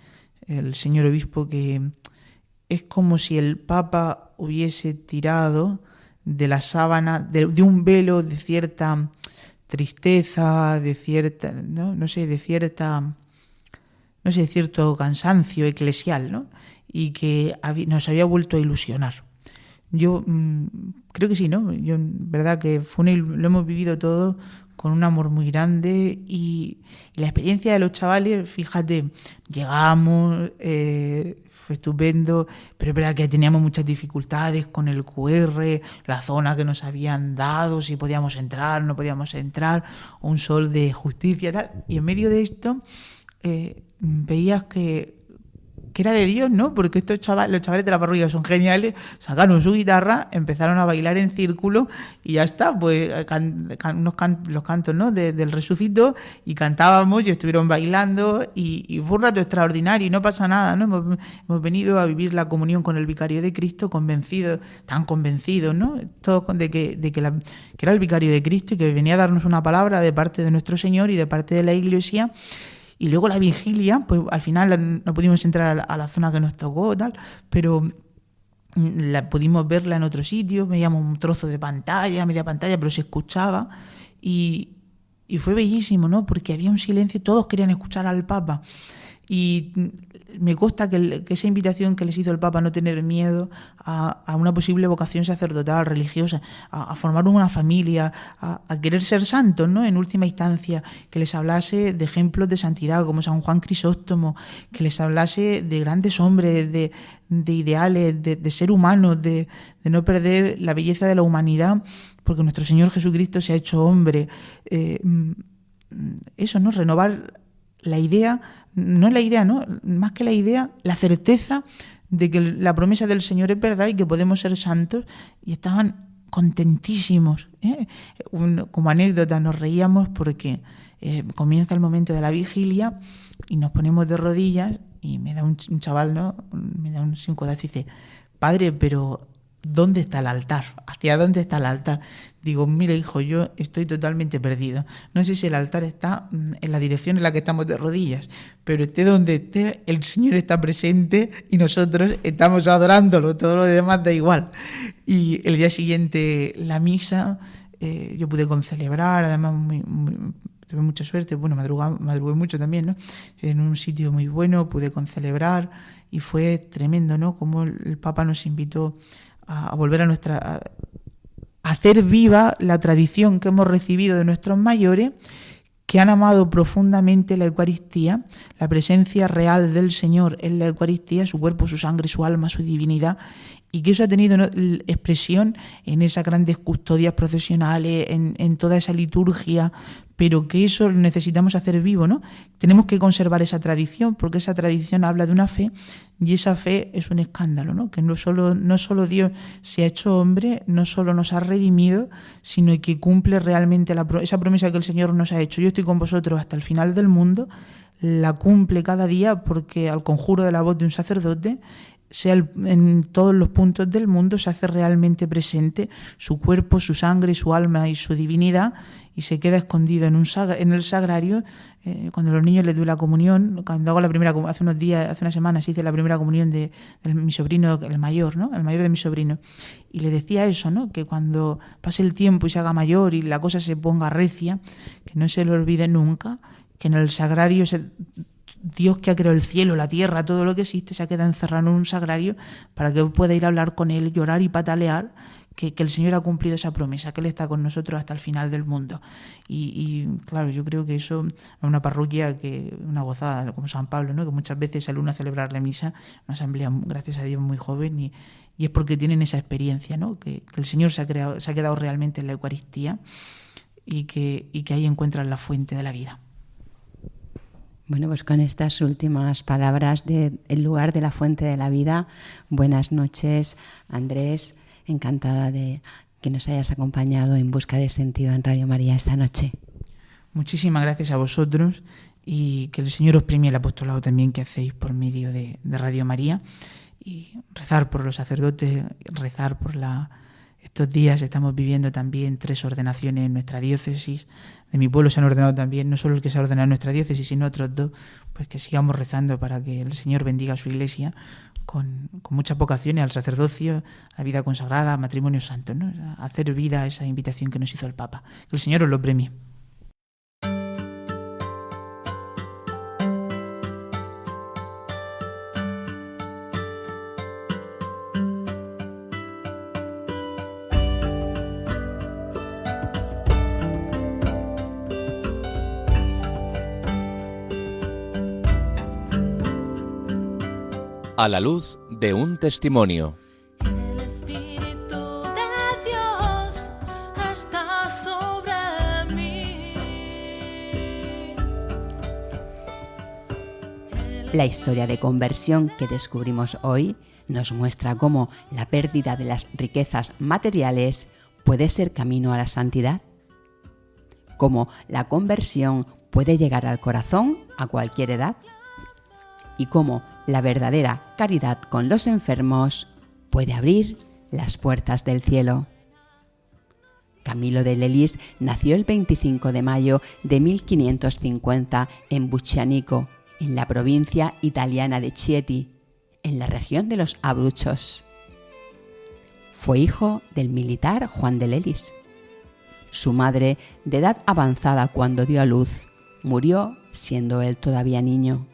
el señor obispo, que es como si el Papa hubiese tirado de la sábana, de un velo de cierta tristeza, de cierta, no sé, de cierto cansancio eclesial, ¿no? Y que nos había vuelto a ilusionar. Yo creo que sí, ¿no? Yo, verdad que lo hemos vivido todo con un amor muy grande y la experiencia de los chavales, fíjate, llegamos, fue estupendo, pero es verdad que teníamos muchas dificultades con el QR, la zona que nos habían dado, si podíamos entrar, no podíamos entrar, un sol de justicia y tal, y en medio de esto veías que era de Dios, ¿no? Porque los chavales de la parroquia son geniales, sacaron su guitarra, empezaron a bailar en círculo y ya está, pues los cantos, ¿no? del Resucitó, y cantábamos y estuvieron bailando y fue un rato extraordinario y no pasa nada, ¿no? Hemos venido a vivir la comunión con el Vicario de Cristo, tan convencidos, ¿no? Todos de que era el Vicario de Cristo y que venía a darnos una palabra de parte de nuestro Señor y de parte de la Iglesia. Y luego la vigilia, pues al final no pudimos entrar a la zona que nos tocó, tal, pero pudimos verla en otro sitio, veíamos un trozo de pantalla, media pantalla, pero se escuchaba y fue bellísimo, ¿no? Porque había un silencio, todos querían escuchar al Papa. Y me consta que esa invitación que les hizo el Papa, no tener miedo a una posible vocación sacerdotal, religiosa, a formar una familia, a querer ser santos, ¿no? En última instancia, que les hablase de ejemplos de santidad como San Juan Crisóstomo, que les hablase de grandes hombres, de ideales, de ser humanos, de no perder la belleza de la humanidad, porque nuestro Señor Jesucristo se ha hecho hombre. Eso, ¿no? Renovar la idea, no la idea, ¿no? Más que la idea, la certeza de que la promesa del Señor es verdad y que podemos ser santos, y estaban contentísimos, ¿eh? Como anécdota, nos reíamos porque comienza el momento de la vigilia y nos ponemos de rodillas y me da un chaval, ¿no? Me da un 5 de y dice: padre, pero ¿dónde está el altar? ¿Hacia dónde está el altar? Digo, mira, hijo, yo estoy totalmente perdido. No sé si el altar está en la dirección en la que estamos de rodillas, pero esté donde esté, el Señor está presente y nosotros estamos adorándolo. Todo lo demás da igual. Y el día siguiente, la misa, yo pude concelebrar, además tuve mucha suerte, bueno, madrugué mucho también, ¿no? En un sitio muy bueno, pude concelebrar y fue tremendo, ¿no? Como el Papa nos invitó a volver a hacer viva la tradición que hemos recibido de nuestros mayores, que han amado profundamente la Eucaristía, la presencia real del Señor en la Eucaristía, su cuerpo, su sangre, su alma, su divinidad, y que eso ha tenido expresión en esas grandes custodias procesionales, en toda esa liturgia, pero que eso lo necesitamos hacer vivo, ¿no? Tenemos que conservar esa tradición, porque esa tradición habla de una fe, y esa fe es un escándalo, ¿no? Que no solo Dios se ha hecho hombre, no solo nos ha redimido, sino que cumple realmente esa promesa que el Señor nos ha hecho. Yo estoy con vosotros hasta el final del mundo, la cumple cada día, porque al conjuro de la voz de un sacerdote, en todos los puntos del mundo se hace realmente presente su cuerpo, su sangre, su alma y su divinidad, y se queda escondido en el sagrario. Cuando a los niños les doy la comunión, cuando hago la primera, hace unas semanas hice la primera comunión de mi sobrino, el mayor, ¿no? El mayor de mi sobrino, y le decía eso, ¿no? Que cuando pase el tiempo y se haga mayor y la cosa se ponga recia, que no se le olvide nunca que en el sagrario Dios, que ha creado el cielo, la tierra, todo lo que existe, se ha quedado encerrado en un sagrario para que pueda ir a hablar con él, llorar y patalear, que el Señor ha cumplido esa promesa, que Él está con nosotros hasta el final del mundo. Y claro, yo creo que eso es una parroquia, una gozada, como San Pablo, ¿no? Que muchas veces sale uno a celebrar la misa, una asamblea, gracias a Dios, muy joven, y es porque tienen esa experiencia, ¿no? Que el Señor se ha quedado realmente en la Eucaristía, y que ahí encuentran la fuente de la vida. Bueno, pues con estas últimas palabras del lugar de la fuente de la vida, buenas noches, Andrés, encantada de que nos hayas acompañado en Busca de Sentido en Radio María esta noche. Muchísimas gracias a vosotros, y que el Señor os premie el apostolado también que hacéis por medio de Radio María, y rezar por los sacerdotes, rezar por Estos días estamos viviendo también 3 ordenaciones en nuestra diócesis. De mi pueblo se han ordenado también, no solo el que se ha ordenado en nuestra diócesis, sino otros 2, pues que sigamos rezando para que el Señor bendiga a su iglesia con muchas vocaciones al sacerdocio, a la vida consagrada, a matrimonio santo, ¿no? A hacer vida a esa invitación que nos hizo el Papa. Que el Señor os lo premie. A la luz de un testimonio. El Espíritu de Dios está sobre mí. La historia de conversión que descubrimos hoy nos muestra cómo la pérdida de las riquezas materiales puede ser camino a la santidad, cómo la conversión puede llegar al corazón a cualquier edad y cómo la verdadera caridad con los enfermos puede abrir las puertas del cielo. Camilo de Lelis nació el 25 de mayo de 1550 en Buccianico, en la provincia italiana de Chieti, en la región de los Abruzzos. Fue hijo del militar Juan de Lelis. Su madre, de edad avanzada cuando dio a luz, murió siendo él todavía niño.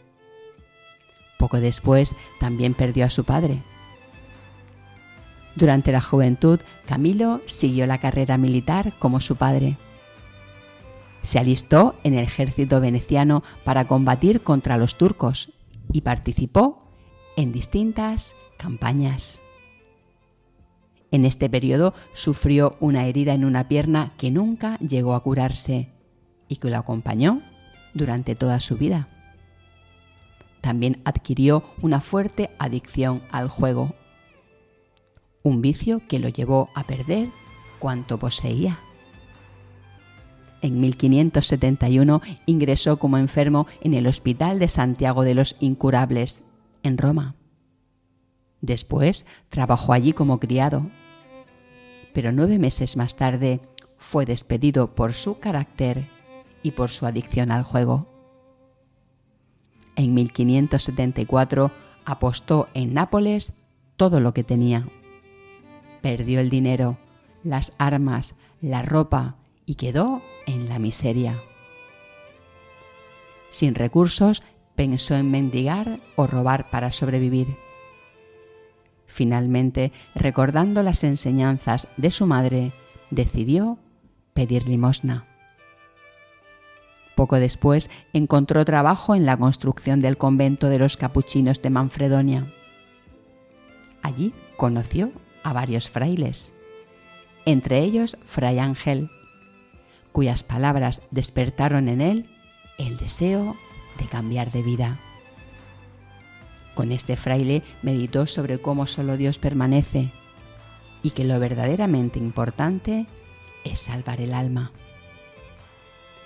Poco después también perdió a su padre. Durante la juventud, Camilo siguió la carrera militar como su padre. Se alistó en el ejército veneciano para combatir contra los turcos y participó en distintas campañas. En este periodo sufrió una herida en una pierna que nunca llegó a curarse y que lo acompañó durante toda su vida. También adquirió una fuerte adicción al juego, un vicio que lo llevó a perder cuanto poseía. En 1571 ingresó como enfermo en el Hospital de Santiago de los Incurables, en Roma. Después trabajó allí como criado, pero 9 meses más tarde fue despedido por su carácter y por su adicción al juego. En 1574 apostó en Nápoles todo lo que tenía. Perdió el dinero, las armas, la ropa y quedó en la miseria. Sin recursos, pensó en mendigar o robar para sobrevivir. Finalmente, recordando las enseñanzas de su madre, decidió pedir limosna. Poco después encontró trabajo en la construcción del convento de los capuchinos de Manfredonia. Allí conoció a varios frailes, entre ellos Fray Ángel, cuyas palabras despertaron en él el deseo de cambiar de vida. Con este fraile meditó sobre cómo solo Dios permanece y que lo verdaderamente importante es salvar el alma.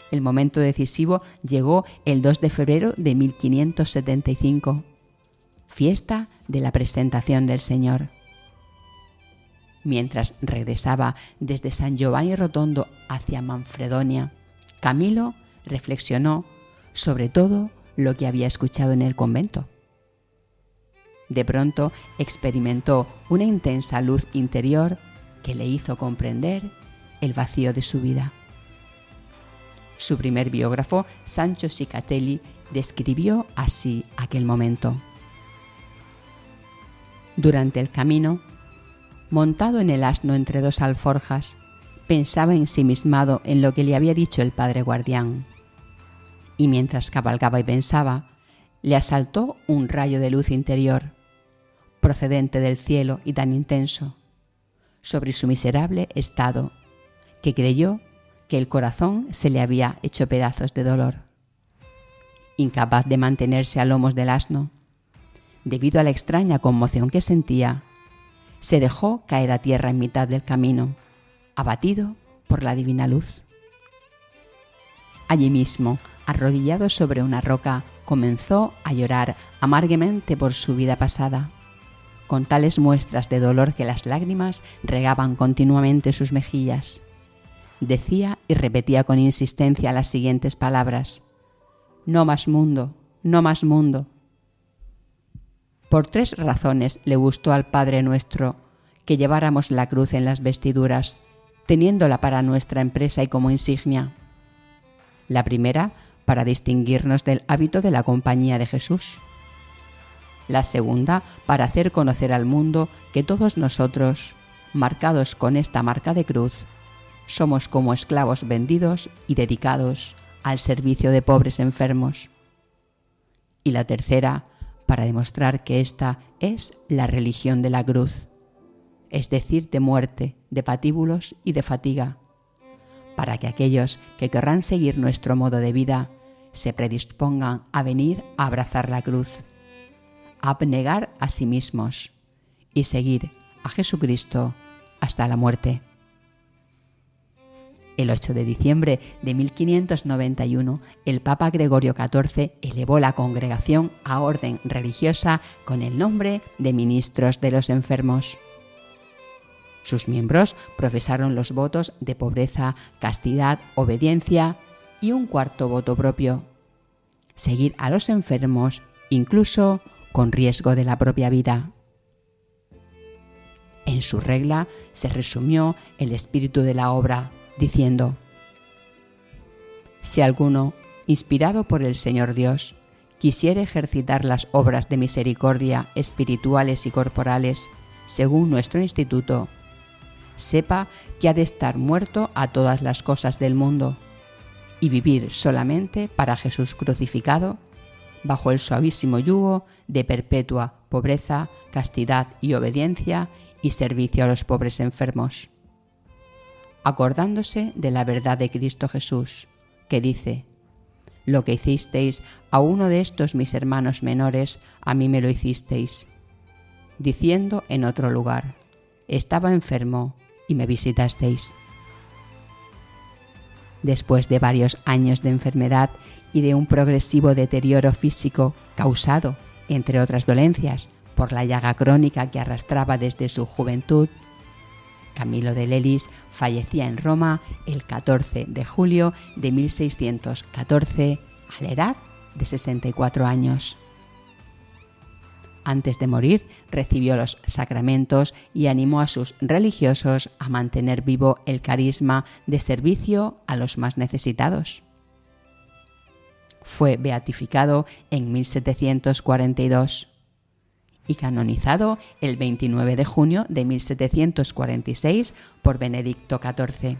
El momento decisivo llegó el 2 de febrero de 1575, fiesta de la presentación del Señor. Mientras regresaba desde San Giovanni Rotondo hacia Manfredonia, Camilo reflexionó sobre todo lo que había escuchado en el convento. De pronto experimentó una intensa luz interior que le hizo comprender el vacío de su vida. Su primer biógrafo, Sancho Cicatelli, describió así aquel momento. Durante el camino, montado en el asno entre 2 alforjas, pensaba ensimismado en lo que le había dicho el padre guardián. Y mientras cabalgaba y pensaba, le asaltó un rayo de luz interior, procedente del cielo y tan intenso, sobre su miserable estado, que creyó que el corazón se le había hecho pedazos de dolor. Incapaz de mantenerse a lomos del asno, debido a la extraña conmoción que sentía, se dejó caer a tierra en mitad del camino, abatido por la divina luz. Allí mismo, arrodillado sobre una roca, comenzó a llorar amargamente por su vida pasada. con tales muestras de dolor que las lágrimas regaban continuamente sus mejillas. Decía y repetía con insistencia las siguientes palabras: «No más mundo, no más mundo». Por 3 razones le gustó al Padre Nuestro que lleváramos la cruz en las vestiduras, teniéndola para nuestra empresa y como insignia. La primera, para distinguirnos del hábito de la compañía de Jesús. La segunda, para hacer conocer al mundo que todos nosotros, marcados con esta marca de cruz, somos como esclavos vendidos y dedicados al servicio de pobres enfermos. Y la tercera, para demostrar que esta es la religión de la cruz, es decir, de muerte, de patíbulos y de fatiga, para que aquellos que querrán seguir nuestro modo de vida se predispongan a venir a abrazar la cruz, a abnegar a sí mismos y seguir a Jesucristo hasta la muerte. El 8 de diciembre de 1591, el Papa Gregorio XIV elevó la congregación a orden religiosa con el nombre de Ministros de los Enfermos. Sus miembros profesaron los votos de pobreza, castidad, obediencia y un cuarto voto propio: seguir a los enfermos, incluso con riesgo de la propia vida. En su regla se resumió el espíritu de la obra, diciendo: si alguno, inspirado por el Señor Dios, quisiere ejercitar las obras de misericordia espirituales y corporales según nuestro instituto, sepa que ha de estar muerto a todas las cosas del mundo y vivir solamente para Jesús crucificado, bajo el suavísimo yugo de perpetua pobreza, castidad y obediencia y servicio a los pobres enfermos, acordándose de la verdad de Cristo Jesús, que dice: lo que hicisteis a uno de estos mis hermanos menores, a mí me lo hicisteis, diciendo en otro lugar: estaba enfermo y me visitasteis. Después de varios años de enfermedad y de un progresivo deterioro físico causado, entre otras dolencias, por la llaga crónica que arrastraba desde su juventud, Camilo de Lelis fallecía en Roma el 14 de julio de 1614 a la edad de 64 años. Antes de morir, recibió los sacramentos y animó a sus religiosos a mantener vivo el carisma de servicio a los más necesitados. Fue beatificado en 1742 y canonizado el 29 de junio de 1746 por Benedicto XIV.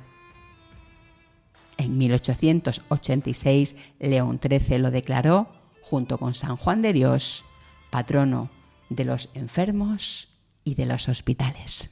En 1886, León XIII lo declaró, junto con San Juan de Dios, patrono de los enfermos y de los hospitales.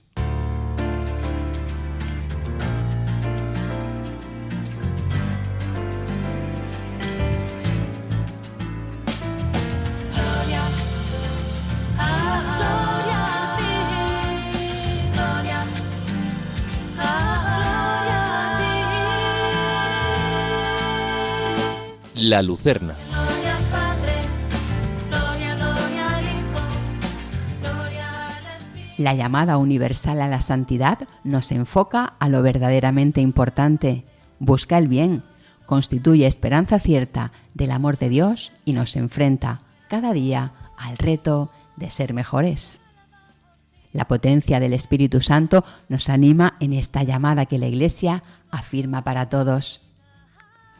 La Lucerna. La llamada universal a la santidad nos enfoca a lo verdaderamente importante, busca el bien, constituye esperanza cierta del amor de Dios y nos enfrenta cada día al reto de ser mejores. La potencia del Espíritu Santo nos anima en esta llamada que la Iglesia afirma para todos.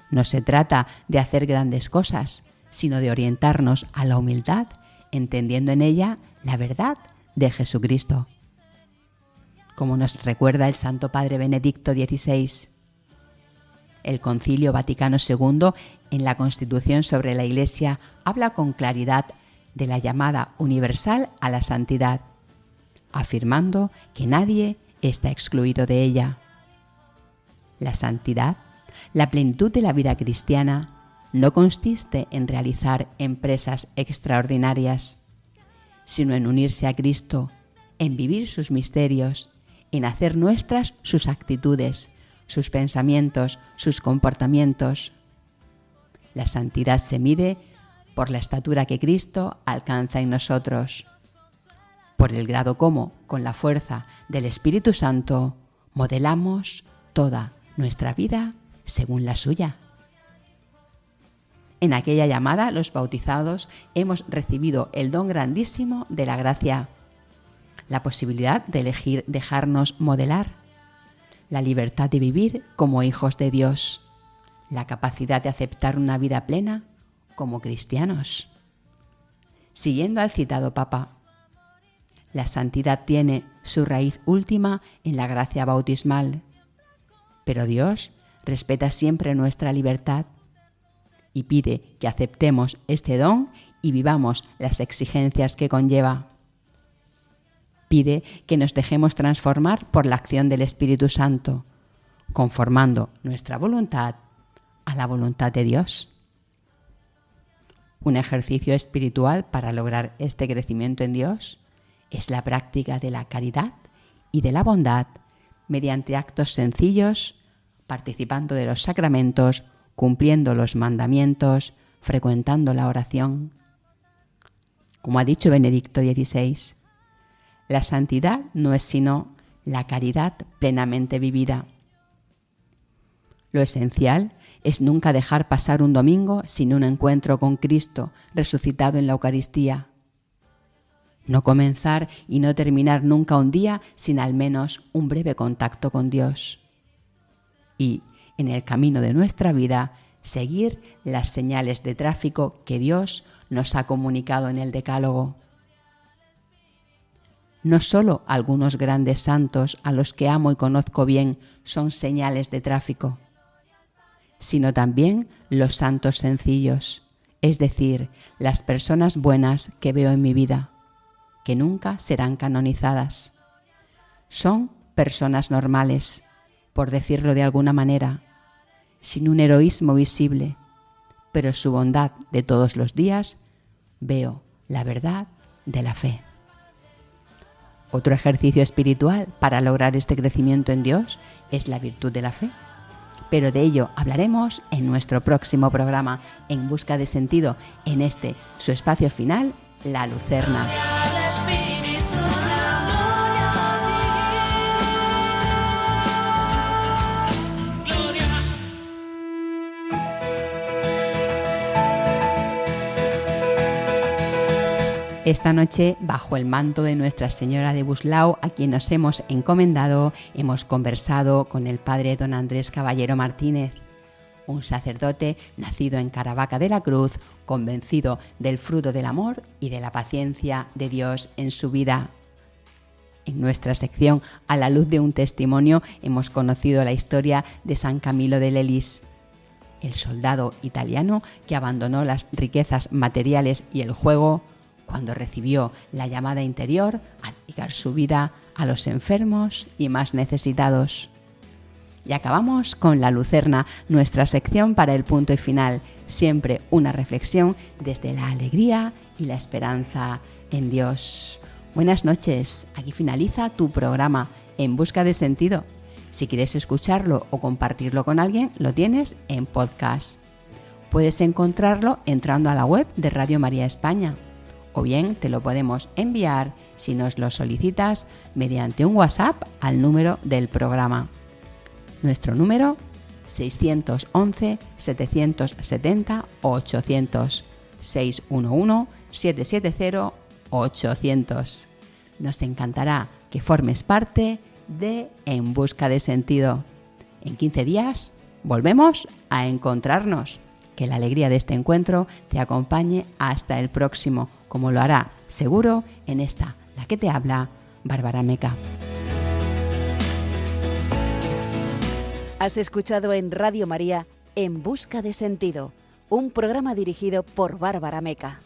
No se trata de hacer grandes cosas, sino de orientarnos a la humildad, entendiendo en ella la verdad de Jesucristo. Como nos recuerda el Santo Padre Benedicto XVI, el Concilio Vaticano II, en la Constitución sobre la Iglesia, habla con claridad de la llamada universal a la santidad, afirmando que nadie está excluido de ella. La santidad, la plenitud de la vida cristiana, no consiste en realizar empresas extraordinarias, sino en unirse a Cristo, en vivir sus misterios, en hacer nuestras sus actitudes, sus pensamientos, sus comportamientos. La santidad se mide por la estatura que Cristo alcanza en nosotros. por el grado como, con la fuerza del Espíritu Santo, modelamos toda nuestra vida según la suya. En aquella llamada, los bautizados hemos recibido el don grandísimo de la gracia, la posibilidad de elegir dejarnos modelar, la libertad de vivir como hijos de Dios, la capacidad de aceptar una vida plena como cristianos. Siguiendo al citado Papa, la santidad tiene su raíz última en la gracia bautismal, pero Dios respeta siempre nuestra libertad y pide que aceptemos este don y vivamos las exigencias que conlleva. Pide que nos dejemos transformar por la acción del Espíritu Santo, conformando nuestra voluntad a la voluntad de Dios. Un ejercicio espiritual para lograr este crecimiento en Dios es la práctica de la caridad y de la bondad mediante actos sencillos, participando de los sacramentos, cumpliendo los mandamientos, frecuentando la oración. Como ha dicho Benedicto XVI, la santidad no es sino la caridad plenamente vivida. Lo esencial es nunca dejar pasar un domingo sin un encuentro con Cristo resucitado en la Eucaristía. No comenzar y no terminar nunca un día sin al menos un breve contacto con Dios. Y, en el camino de nuestra vida, seguir las señales de tráfico que Dios nos ha comunicado en el Decálogo. No solo algunos grandes santos a los que amo y conozco bien son señales de tráfico, sino también los santos sencillos, es decir, las personas buenas que veo en mi vida, que nunca serán canonizadas. Son personas normales, por decirlo de alguna manera, sin un heroísmo visible, pero su bondad de todos los días veo la verdad de la fe. Otro ejercicio espiritual para lograr este crecimiento en Dios es la virtud de la fe, pero de ello hablaremos en nuestro próximo programa En Busca de Sentido, en este, su espacio final, La Lucerna. Esta noche, bajo el manto de Nuestra Señora de Buslao, a quien nos hemos encomendado, hemos conversado con el padre don Andrés Caballero Martínez, un sacerdote nacido en Caravaca de la Cruz, convencido del fruto del amor y de la paciencia de Dios en su vida. En nuestra sección A la luz de un testimonio hemos conocido la historia de San Camilo de Lelis, el soldado italiano que abandonó las riquezas materiales y el juego cuando recibió la llamada interior a dedicar su vida a los enfermos y más necesitados. Y acabamos con La Lucerna, nuestra sección para el punto y final, siempre una reflexión desde la alegría y la esperanza en Dios. Buenas noches, aquí finaliza tu programa En Busca de Sentido. Si quieres escucharlo o compartirlo con alguien, lo tienes en podcast. Puedes encontrarlo entrando a la web de Radio María España, o bien te lo podemos enviar si nos lo solicitas mediante un WhatsApp al número del programa. Nuestro número 611 770 800 611 770 800. Nos encantará que formes parte de En Busca de Sentido. En 15 días volvemos a encontrarnos. Que la alegría de este encuentro te acompañe hasta el próximo, como lo hará seguro en esta, la que te habla, Bárbara Meca. Has escuchado en Radio María En Busca de Sentido, un programa dirigido por Bárbara Meca.